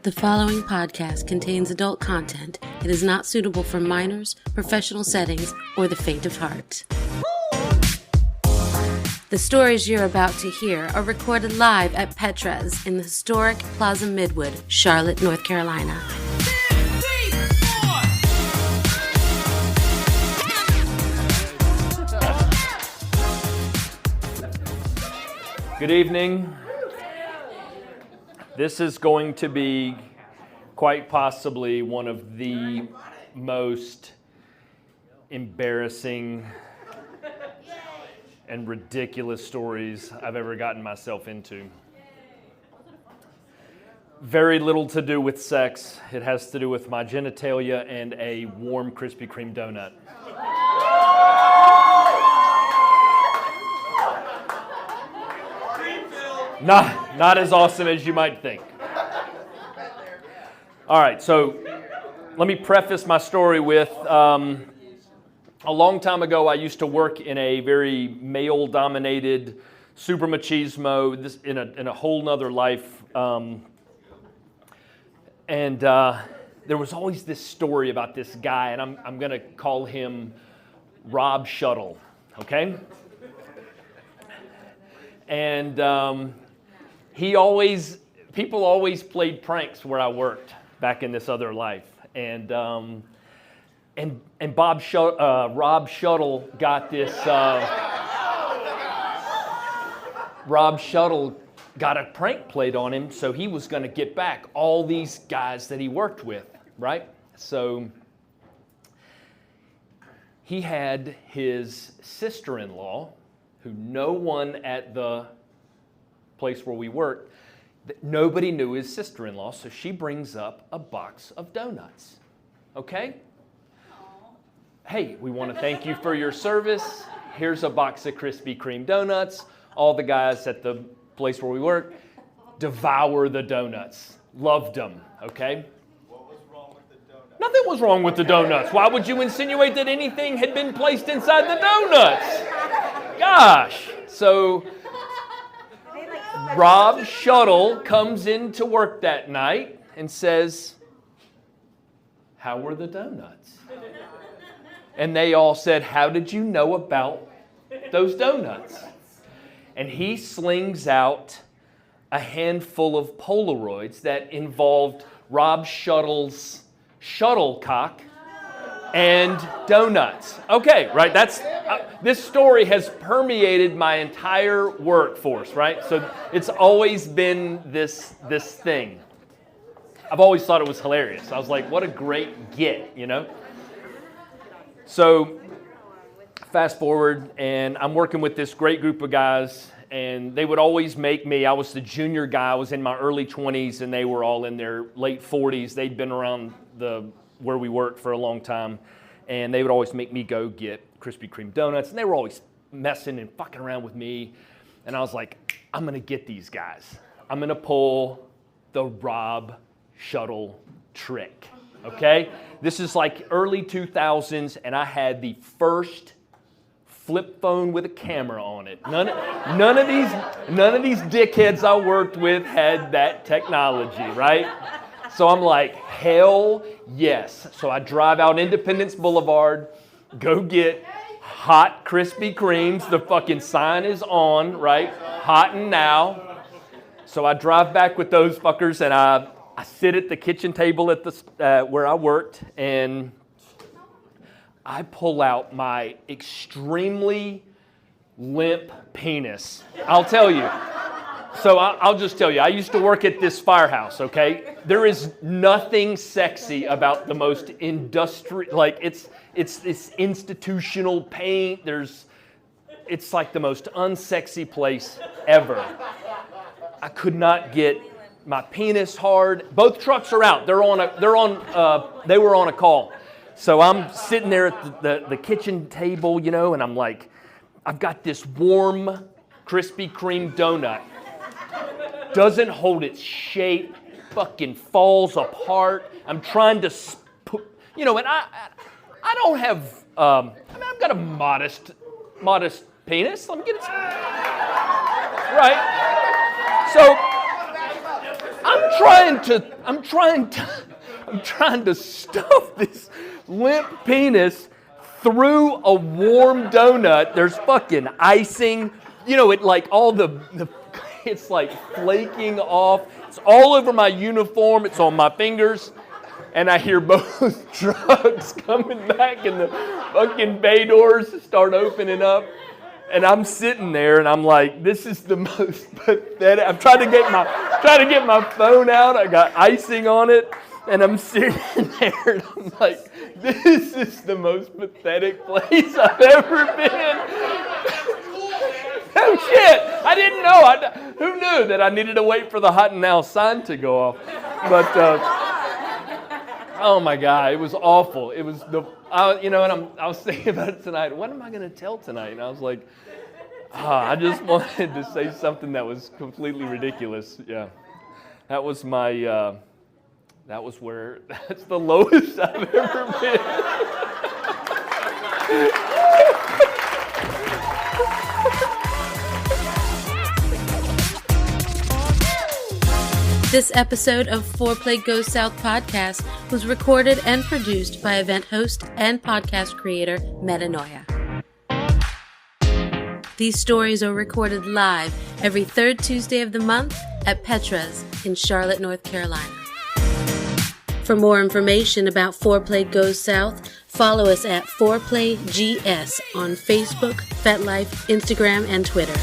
The following podcast contains adult content. It is not suitable for minors, professional settings, or the faint of heart. The stories you're about to hear are recorded live at Petra's in the historic Plaza Midwood, Charlotte, North Carolina. Good evening. This is going to be quite possibly one of the most embarrassing and ridiculous stories I've ever gotten myself into. Very little to do with sex. It has to do with my genitalia and a warm Krispy Kreme donut. Not as awesome as you might think. All right, so let me preface my story with a long time ago, I used to work in a very male-dominated, super machismo, in a whole nother life. And there was always this story about this guy, and I'm going to call him Rob Shuttle, okay? And people always played pranks where I worked back in this other life. And Rob Shuttle got this. Rob Shuttle got a prank played on him, so he was going to get back all these guys that he worked with, right? So he had his sister-in-law, who no one at the place where we worked, nobody knew his sister-in-law, so she brings up a box of donuts. Okay? Hey, we want to thank you for your service. Here's a box of Krispy Kreme donuts. All the guys at the place where we work devour the donuts. Loved them, okay? What was wrong with the donuts? Nothing was wrong with the donuts. Why would you insinuate that anything had been placed inside the donuts? Gosh. So Rob Shuttle comes into work that night and says, "How were the donuts?" And they all said, "How did you know about those donuts?" And he slings out a handful of Polaroids that involved Rob Shuttle's shuttlecock and donuts. Okay, right? This story has permeated my entire workforce, right? So it's always been this thing. I've always thought it was hilarious. I was like, what a great get, you know? So fast forward, and I'm working with this great group of guys, and they would always make me, I was the junior guy, I was in my early 20s, and they were all in their late 40s. They'd been around where we worked for a long time, and they would always make me go get Krispy Kreme donuts, and they were always messing and fucking around with me, and I was like, I'm going to get these guys. I'm going to pull the Rob Shuttle trick, okay? This is like early 2000s, and I had the first flip phone with a camera on it. None of these dickheads I worked with had that technology, right? So I'm like, hell yes. So I drive out Independence Boulevard, go get hot Krispy Kremes. The fucking sign is on, right? Hot and now. So I drive back with those fuckers, and I sit at the kitchen table at where I worked, and I pull out my extremely limp penis. I'll tell you. So I'll just tell you, I used to work at this firehouse, okay? There is nothing sexy about the most industrial, like it's this institutional paint. It's like the most unsexy place ever. I could not get my penis hard. Both trucks are out. They were on a call. So I'm sitting there at the kitchen table, you know, and I'm like, I've got this warm Krispy Kreme donut. Doesn't hold its shape, fucking falls apart. I'm trying to, and I don't have, I've got a modest penis. Let me get it. Right. So I'm I'm trying to stuff this limp penis through a warm donut. There's fucking icing. You know, it's like flaking off. It's all over my uniform. It's on my fingers. And I hear both trucks coming back and the fucking bay doors start opening up. And I'm sitting there and I'm like, this is the most pathetic. I'm trying to get my phone out. I got icing on it. And I'm sitting there and I'm like, this is the most pathetic place I've ever been. Oh shit, I didn't know. Who knew that I needed to wait for the hot and now sign to go off? But, oh my God, it was awful. It was I was thinking about it tonight. What am I going to tell tonight? And I was like, I just wanted to say something that was completely ridiculous. Yeah, that's the lowest I've ever been. This episode of FOREPLAY Goes South podcast was recorded and produced by event host and podcast creator Metanoia. These stories are recorded live every third Tuesday of the month at Petra's in Charlotte, North Carolina. For more information about FOREPLAY Goes South, follow us at FOREPLAY GS on Facebook, FetLife, Instagram, and Twitter.